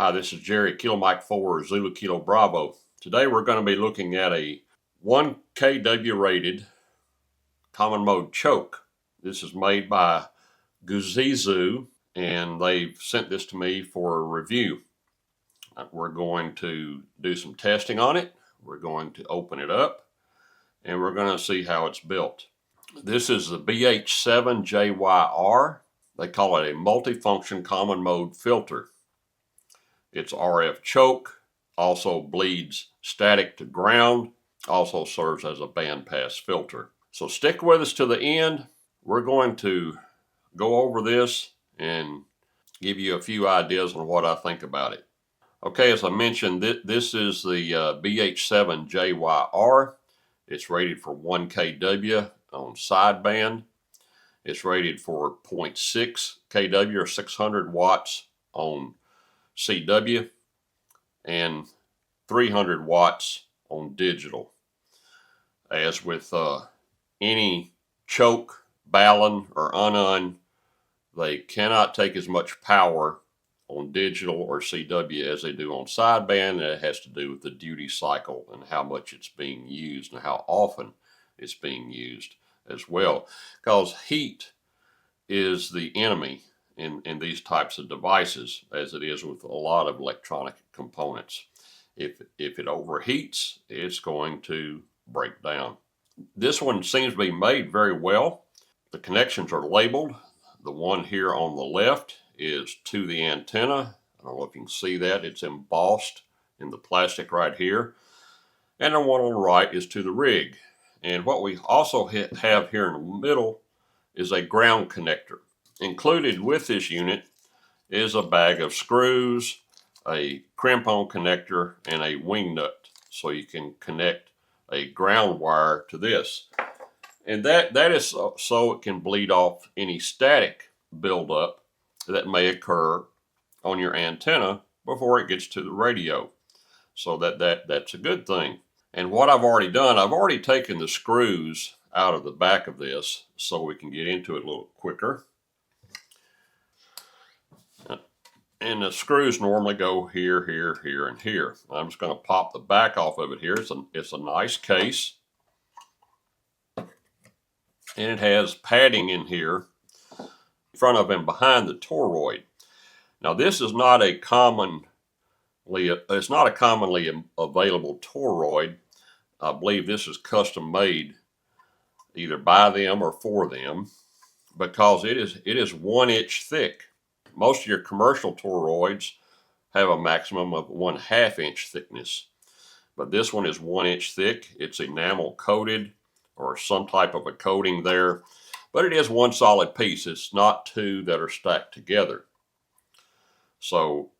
Hi, this is Jerry KM4ZKB Zulu Kilo Bravo. Today we're going to be looking at a 1 kW rated common mode choke. This is made by GooZeeZoo and they've sent this to me for a review. We're going to do some testing on it. We're going to open it up and we're going to see how it's built. This is the BH7JYR. They call it a multifunction common mode filter. It's RF choke, also bleeds static to ground, also serves as a bandpass filter. So stick with us to the end. We're going to go over this and give you a few ideas on what I think about it. Okay, as I mentioned, this is the BH7JYR. It's rated for 1 kW on sideband. It's rated for 0.6 kW or 600 watts on CW and 300 watts on digital. As with any choke, balun, or unun, they cannot take as much power on digital or CW as they do on sideband, and it has to do with the duty cycle and how much it's being used and how often it's being used as well, because heat is the enemy in these types of devices, as it is with a lot of electronic components. If it overheats, it's going to break down. This one seems to be made very well. The connections are labeled. The one here on the left is to the antenna. I don't know if you can see that. It's embossed in the plastic right here. And the one on the right is to the rig. And what we also have here in the middle is a ground connector. Included with this unit is a bag of screws, a crimp-on connector, and a wing nut, so you can connect a ground wire to this. And that is so it can bleed off any static buildup that may occur on your antenna before it gets to the radio. So that's a good thing. And what I've already done, I've already taken the screws out of the back of this so we can get into it a little quicker. And the screws normally go here, here, here, and here. I'm just going to pop the back off of it here. It's a nice case. And it has padding in here in front of and behind the toroid. Now this is not a commonly available toroid. I believe this is custom made either by them or for them, because it is 1 inch thick. Most of your commercial toroids have a maximum of 1/2 inch thickness, but this one is 1 inch thick. It's enamel coated or some type of a coating there, but it is one solid piece. It's not two that are stacked together. So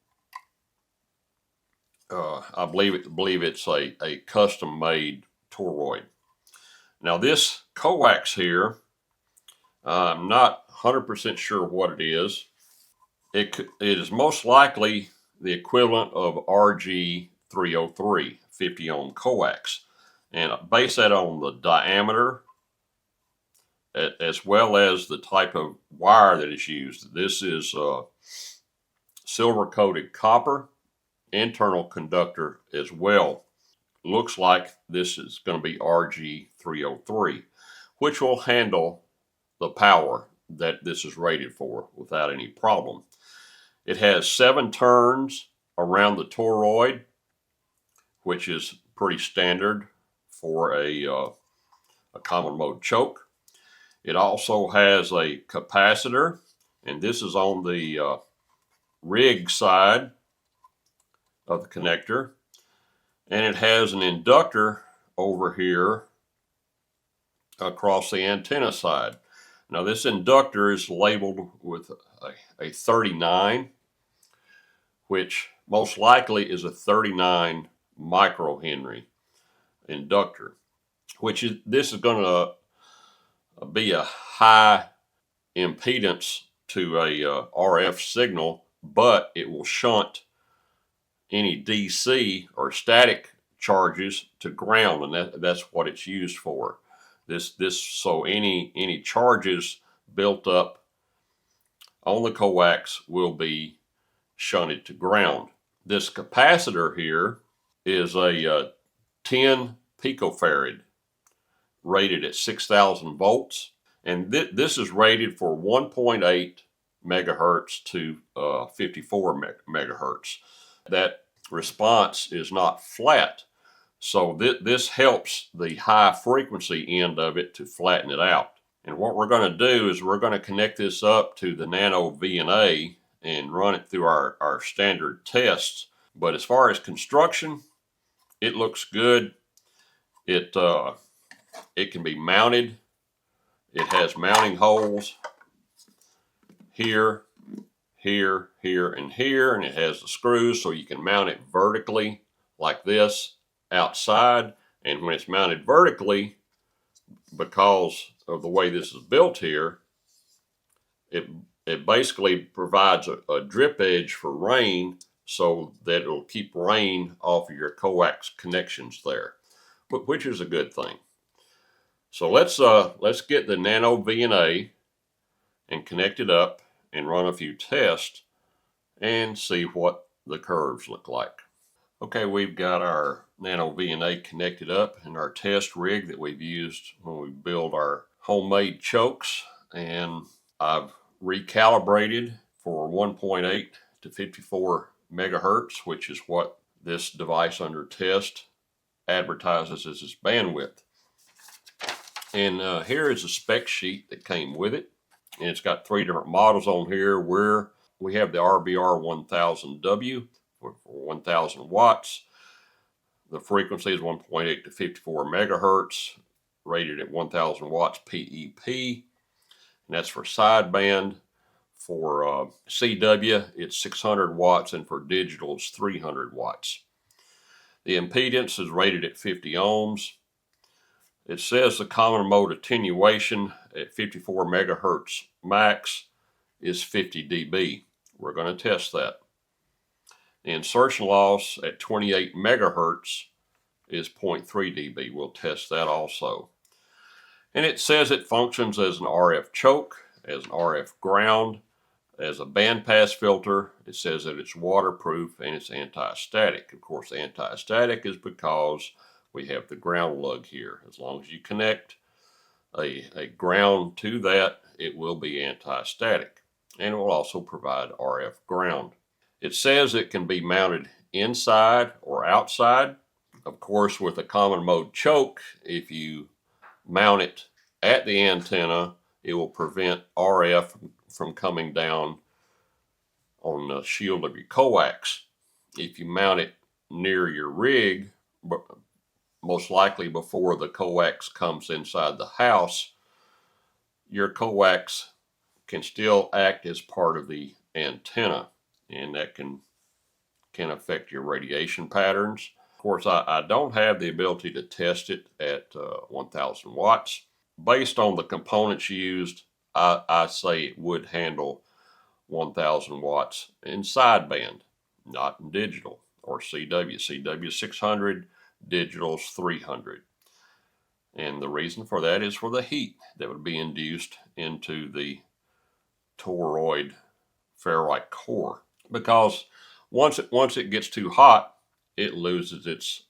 I believe it's a custom made toroid. Now this coax here, I'm not 100% sure what it is. It is most likely the equivalent of RG303, 50 ohm coax. And base that on the diameter as well as the type of wire that is used. This is silver coated copper, internal conductor as well. Looks like this is going to be RG303, which will handle the power that this is rated for without any problem. It has 7 turns around the toroid, which is pretty standard for a common mode choke. It also has a capacitor, and this is on the rig side of the connector, and it has an inductor over here across the antenna side. Now this inductor is labeled with a 39, which most likely is a 39 microhenry inductor, this is going to be a high impedance to a RF signal, but it will shunt any DC or static charges to ground, and that's what it's used for. So any charges built up on the coax will be shunted to ground. This capacitor here is a 10 picofarad rated at 6,000 volts. And this is rated for 1.8 megahertz to 54 megahertz. That response is not flat. So this helps the high frequency end of it to flatten it out. And what we're going to do is we're going to connect this up to the NanoVNA and run it through our standard tests. But as far as construction, it looks good. It can be mounted. It has mounting holes here, here, here, and here, and it has the screws so you can mount it vertically like this outside. And when it's mounted vertically, because of the way this is built here, it basically provides a drip edge for rain so that it'll keep rain off of your coax connections there, which is a good thing. So let's get the NanoVNA and connect it up and run a few tests and see what the curves look like. Okay, we've got our NanoVNA connected up in our test rig that we've used when we build our homemade chokes, and I've recalibrated for 1.8 to 54 megahertz, which is what this device under test advertises as its bandwidth. And here is a spec sheet that came with it, and it's got 3 different models on here. Where we have the RBR1000W for 1000 watts. The frequency is 1.8 to 54 megahertz, rated at 1000 watts PEP, and that's for sideband. For CW, it's 600 watts, and for digital, it's 300 watts. The impedance is rated at 50 ohms. It says the common mode attenuation at 54 megahertz max is 50 dB. We're going to test that. The insertion loss at 28 megahertz is 0.3 dB. We'll test that also. And it says it functions as an RF choke, as an RF ground, as a bandpass filter. It says that it's waterproof and it's anti-static. Of course, anti-static is because we have the ground lug here. As long as you connect a ground to that, it will be anti-static. And it will also provide RF ground. It says it can be mounted inside or outside. Of course, with a common mode choke, if you mount it at the antenna, it will prevent RF from coming down on the shield of your coax. If you mount it near your rig, most likely before the coax comes inside the house, your coax can still act as part of the antenna, and that can affect your radiation patterns. Of course, I don't have the ability to test it at 1000 watts. Based on the components used, I say it would handle 1000 watts in sideband, not in digital or CW. CW 600, digital's 300. And the reason for that is for the heat that would be induced into the toroid ferrite core. Because once it gets too hot, it loses its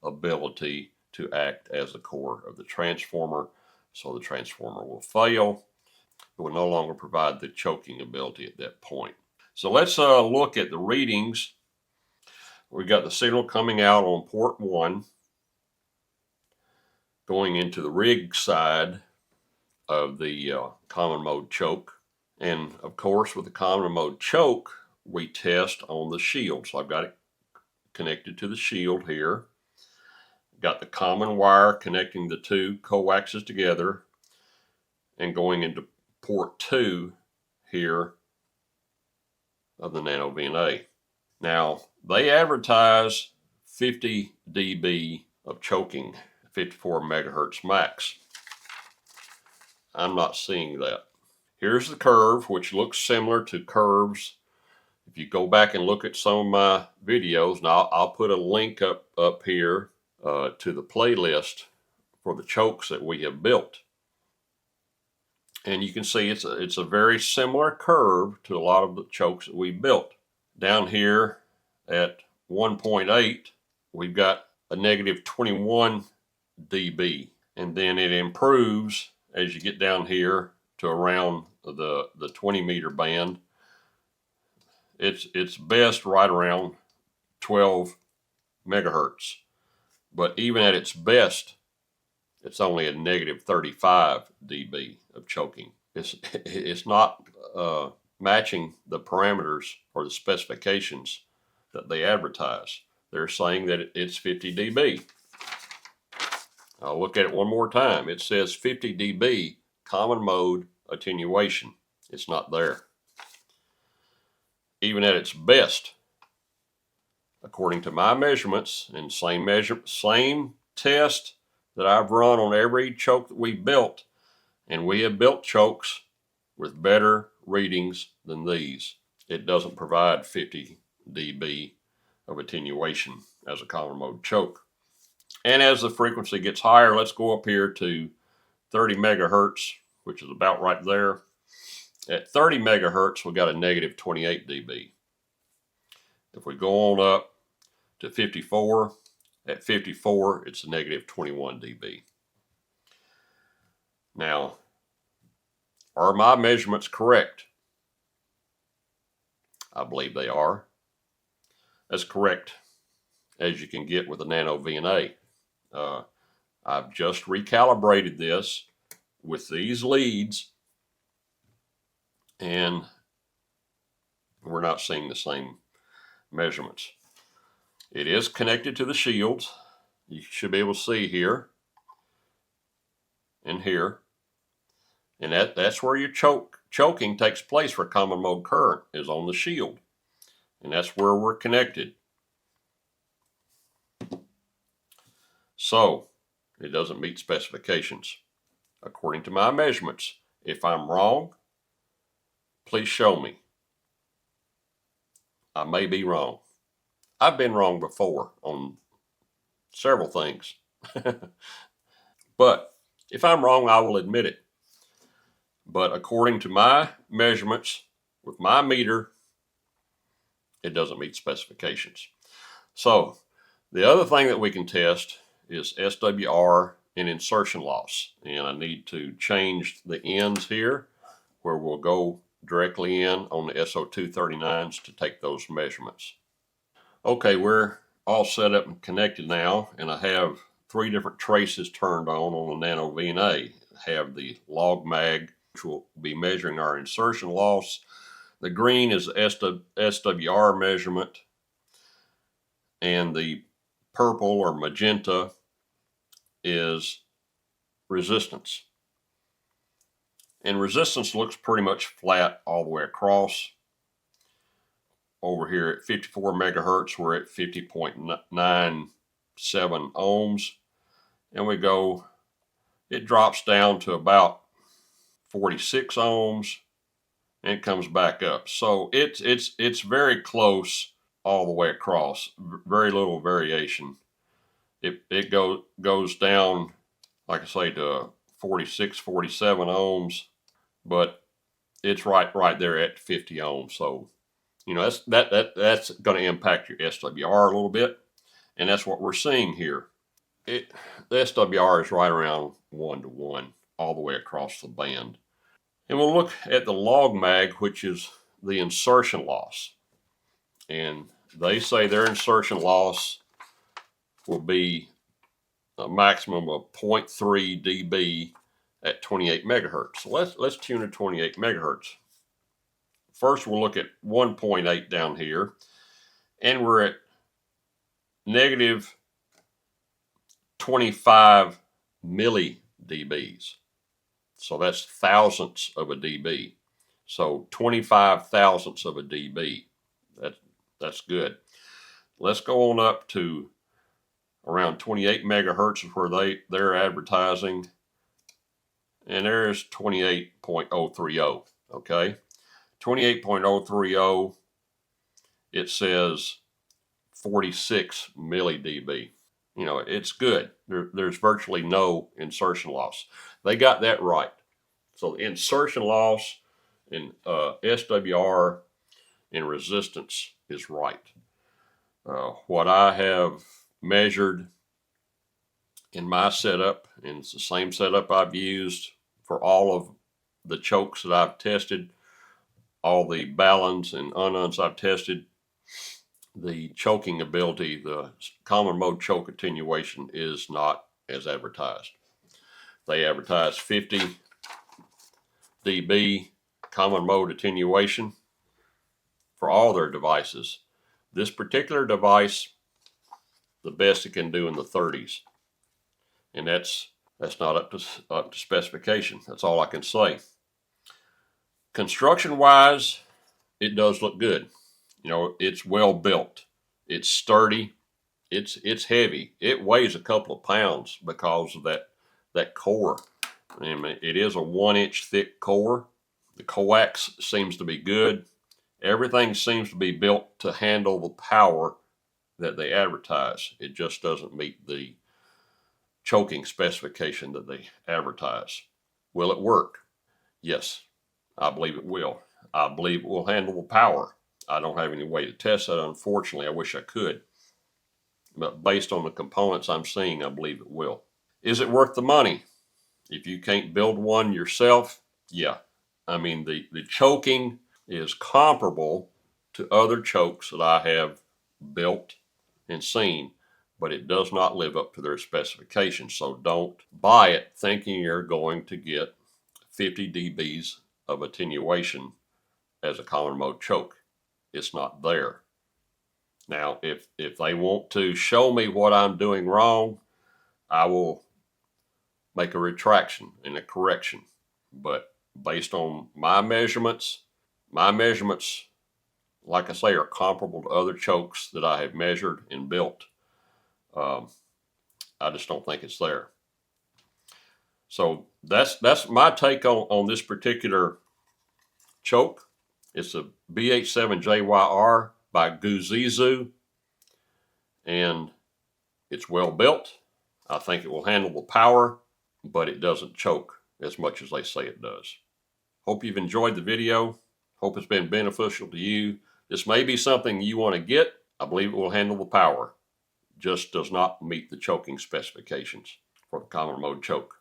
ability to act as the core of the transformer. So the transformer will fail. It will no longer provide the choking ability at that point. So let's look at the readings. We got the signal coming out on port 1, going into the rig side of the common mode choke. And of course, with the common mode choke, we test on the shield. So I've got it connected to the shield here. Got the common wire connecting the two coaxes together and going into port 2 here of the NanoVNA. Now, they advertise 50 dB of choking, 54 megahertz max. I'm not seeing that. Here's the curve, which looks similar to curves. If you go back and look at some of my videos, and I'll put a link up here to the playlist for the chokes that we have built. And you can see it's a very similar curve to a lot of the chokes that we built. Down here at 1.8, we've got a negative 21 dB. And then it improves as you get down here to around the 20 meter band. It's best right around 12 megahertz. But even at its best, it's only a negative 35 dB of choking. It's not matching the parameters or the specifications that they advertise. They're saying that it's 50 dB. I'll look at it one more time. It says 50 dB common mode attenuation. It's not there. Even at its best, according to my measurements and same test that I've run on every choke that we built, and we have built chokes with better readings than these. It doesn't provide 50 dB of attenuation as a common mode choke. And as the frequency gets higher, let's go up here to 30 megahertz, which is about right there. At 30 megahertz, we got a negative 28 dB. If we go on up to 54, at 54, it's a negative 21 dB. Now, are my measurements correct? I believe they are. As correct as you can get with a NanoVNA. I've just recalibrated this with these leads, and we're not seeing the same measurements. It is connected to the shields. You should be able to see here and here. And that's where your choking takes place for common mode current, is on the shield. And that's where we're connected. So, it doesn't meet specifications. According to my measurements, if I'm wrong, please show me. I may be wrong. I've been wrong before on several things. But if I'm wrong, I will admit it. But according to my measurements with my meter, it doesn't meet specifications. So the other thing that we can test is SWR and insertion loss. And I need to change the ends here where we'll go directly in on the SO239s to take those measurements. Okay, we're all set up and connected now, and I have 3 different traces turned on the NanoVNA. I have the log mag, which will be measuring our insertion loss. The green is the SWR measurement, and the purple or magenta is resistance. And resistance looks pretty much flat all the way across. Over here at 54 megahertz, we're at 50.97 ohms. And we go, it drops down to about 46 ohms and it comes back up. So it's very close all the way across, very little variation. It goes down, like I say, to 46, 47 ohms, but it's right there at 50 ohms. So, you know, that's going to impact your SWR a little bit, and that's what we're seeing here. The SWR is right around 1 to 1 all the way across the band. And we'll look at the log mag, which is the insertion loss. And they say their insertion loss will be a maximum of 0.3 dB at 28 megahertz. So let's tune to 28 megahertz. First, we'll look at 1.8 down here, and we're at negative 25 milli dBs. So that's thousandths of a dB. So 25 thousandths of a dB. That's good. Let's go on up to around 28 megahertz is where they're advertising. And there's 28.030. Okay. 28.030, it says 46 milli dB. You know, it's good. There's virtually no insertion loss. They got that right. So the insertion loss in SWR and resistance is right. What I have measured in my setup, and it's the same setup I've used for all of the chokes that I've tested, all the Ballons and Ununs I've tested, the choking ability, the common mode choke attenuation is not as advertised. They advertise 50 dB common mode attenuation for all their devices. This particular device, the best it can do in the 30s. And that's not up to specification. That's all I can say. Construction wise, it does look good. You know, it's well built. It's sturdy. It's heavy. It weighs a couple of pounds because of that core. I mean, it is a 1-inch thick core. The coax seems to be good. Everything seems to be built to handle the power that they advertise. It just doesn't meet the choking specification that they advertise. Will it work? Yes, I believe it will. I believe it will handle the power. I don't have any way to test that, unfortunately. I wish I could. But based on the components I'm seeing, I believe it will. Is it worth the money? If you can't build one yourself, yeah. I mean, the choking is comparable to other chokes that I have built and seen, but it does not live up to their specifications. So don't buy it thinking you're going to get 50 dBs of attenuation as a common mode choke. It's not there. Now, if they want to show me what I'm doing wrong, I will make a retraction and a correction. But based on my measurements, like I say, are comparable to other chokes that I have measured and built. I just don't think it's there. So that's my take on this particular choke. It's a BH7JYR by GooZeeZoo, and it's well built. I think it will handle the power, but it doesn't choke as much as they say it does. Hope you've enjoyed the video. Hope it's been beneficial to you. This may be something you want to get. I believe it will handle the power. Just does not meet the choking specifications for the common mode choke.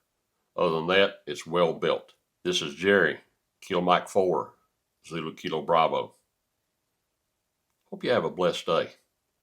Other than that, it's well built. This is Jerry, Kilo Mike 4, Zulu Kilo Bravo. Hope you have a blessed day.